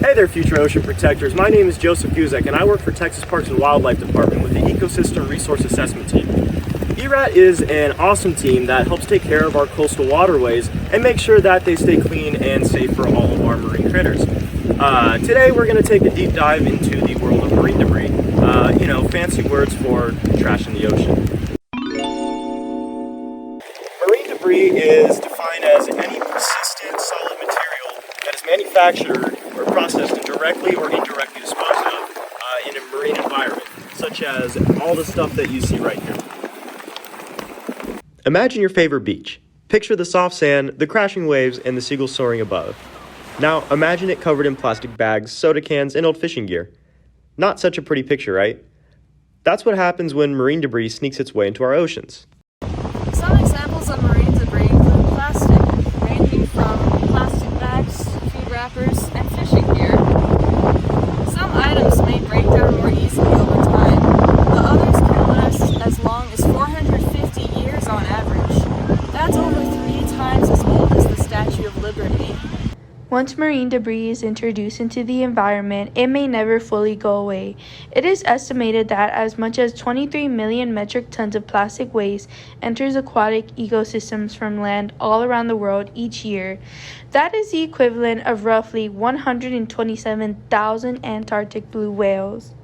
Hey there, future ocean protectors. My name is Joseph Guzek, and I work for Texas Parks and Wildlife Department with the Ecosystem Resource Assessment Team. ERAT is an awesome team that helps take care of our coastal waterways and make sure that they stay clean and safe for all of our marine critters. Today we're going to take a deep dive into the world of marine debris. Fancy words for trash in the ocean. Marine debris is defined as any persistent solid material that is manufactured or processed and directly or indirectly disposed of in a marine environment, such as all the stuff that you see right here. Imagine your favorite beach. Picture the soft sand, the crashing waves, and the seagulls soaring above. Now imagine it covered in plastic bags, soda cans, and old fishing gear. Not such a pretty picture, right? That's what happens when marine debris sneaks its way into our oceans. Some examples of marine debris include plastic, ranging from plastic bags, food wrappers, and fishing gear. Some items may break down more easily over time, but others can last as long as 450 years on average. That's over 3 times as old as the Statue of Liberty. Once marine debris is introduced into the environment, it may never fully go away. It is estimated that as much as 23 million metric tons of plastic waste enters aquatic ecosystems from land all around the world each year. That is the equivalent of roughly 127,000 Antarctic blue whales.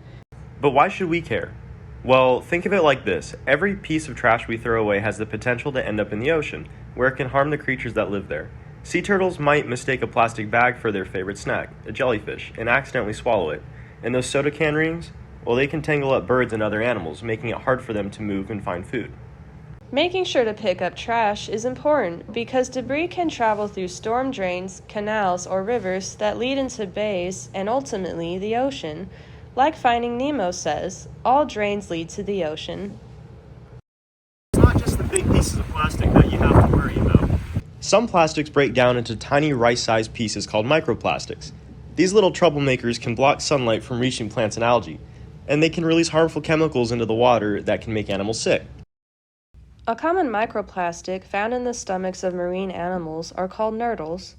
But why should we care? Well, think of it like this. Every piece of trash we throw away has the potential to end up in the ocean, where it can harm the creatures that live there. Sea turtles might mistake a plastic bag for their favorite snack, a jellyfish, and accidentally swallow it. And those soda can rings, well, they can tangle up birds and other animals, making it hard for them to move and find food. Making sure to pick up trash is important because debris can travel through storm drains, canals, or rivers that lead into bays and ultimately the ocean. Like Finding Nemo says, all drains lead to the ocean. It's not just the big pieces of plastic that you have to worry about. Some plastics break down into tiny rice-sized pieces called microplastics. These little troublemakers can block sunlight from reaching plants and algae, and they can release harmful chemicals into the water that can make animals sick. A common microplastic found in the stomachs of marine animals are called nurdles.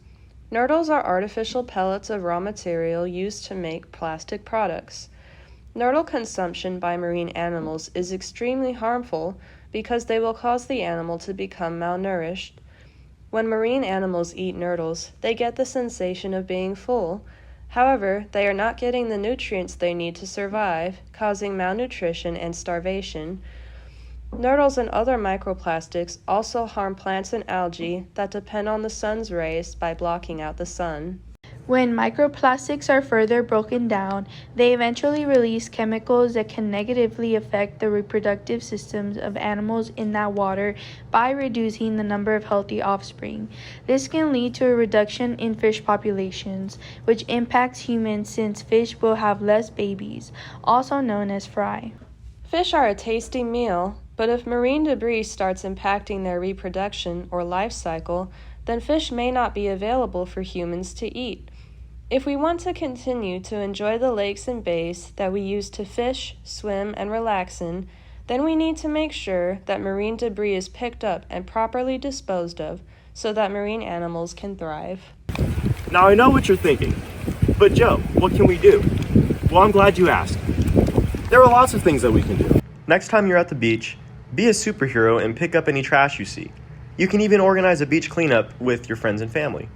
Nurdles are artificial pellets of raw material used to make plastic products. Nurdle consumption by marine animals is extremely harmful because they will cause the animal to become malnourished. When marine animals eat nurdles, they get the sensation of being full. However, they are not getting the nutrients they need to survive, causing malnutrition and starvation. Nurdles and other microplastics also harm plants and algae that depend on the sun's rays by blocking out the sun. When microplastics are further broken down, they eventually release chemicals that can negatively affect the reproductive systems of animals in that water by reducing the number of healthy offspring. This can lead to a reduction in fish populations, which impacts humans since fish will have less babies, also known as fry. Fish are a tasty meal, but if marine debris starts impacting their reproduction or life cycle, then fish may not be available for humans to eat. If we want to continue to enjoy the lakes and bays that we use to fish, swim, and relax in, then we need to make sure that marine debris is picked up and properly disposed of so that marine animals can thrive. Now I know what you're thinking, but Joe, what can we do? Well, I'm glad you asked. There are lots of things that we can do. Next time you're at the beach, be a superhero and pick up any trash you see. You can even organize a beach cleanup with your friends and family.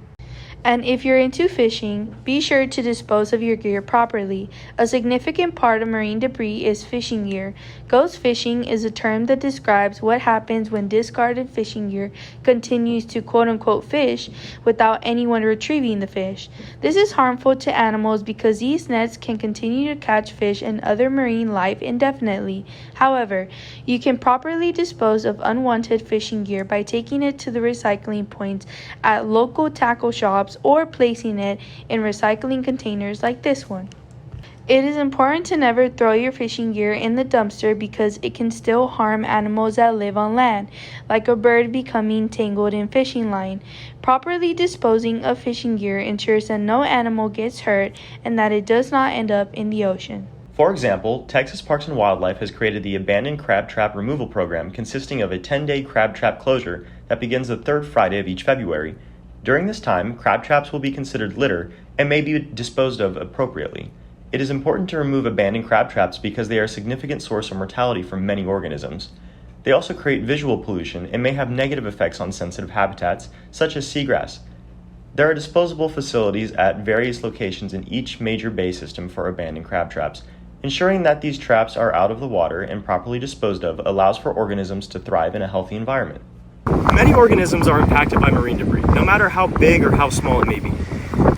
And if you're into fishing, be sure to dispose of your gear properly. A significant part of marine debris is fishing gear. Ghost fishing is a term that describes what happens when discarded fishing gear continues to quote-unquote fish without anyone retrieving the fish. This is harmful to animals because these nets can continue to catch fish and other marine life indefinitely. However, you can properly dispose of unwanted fishing gear by taking it to the recycling points at local tackle shops or placing it in recycling containers like this one. It is important to never throw your fishing gear in the dumpster because it can still harm animals that live on land, like a bird becoming tangled in fishing line. Properly disposing of fishing gear ensures that no animal gets hurt and that it does not end up in the ocean. For example, Texas Parks and Wildlife has created the Abandoned Crab Trap Removal Program consisting of a 10-day crab trap closure that begins the third Friday of each February. During this time, crab traps will be considered litter and may be disposed of appropriately. It is important to remove abandoned crab traps because they are a significant source of mortality for many organisms. They also create visual pollution and may have negative effects on sensitive habitats, such as seagrass. There are disposable facilities at various locations in each major bay system for abandoned crab traps. Ensuring that these traps are out of the water and properly disposed of allows for organisms to thrive in a healthy environment. Many organisms are impacted by marine debris, no matter how big or how small it may be.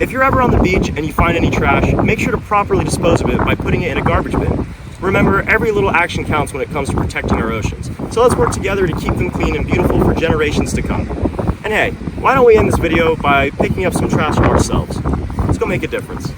If you're ever on the beach and you find any trash, make sure to properly dispose of it by putting it in a garbage bin. Remember, every little action counts when it comes to protecting our oceans. So let's work together to keep them clean and beautiful for generations to come. And hey, why don't we end this video by picking up some trash ourselves? Let's go make a difference.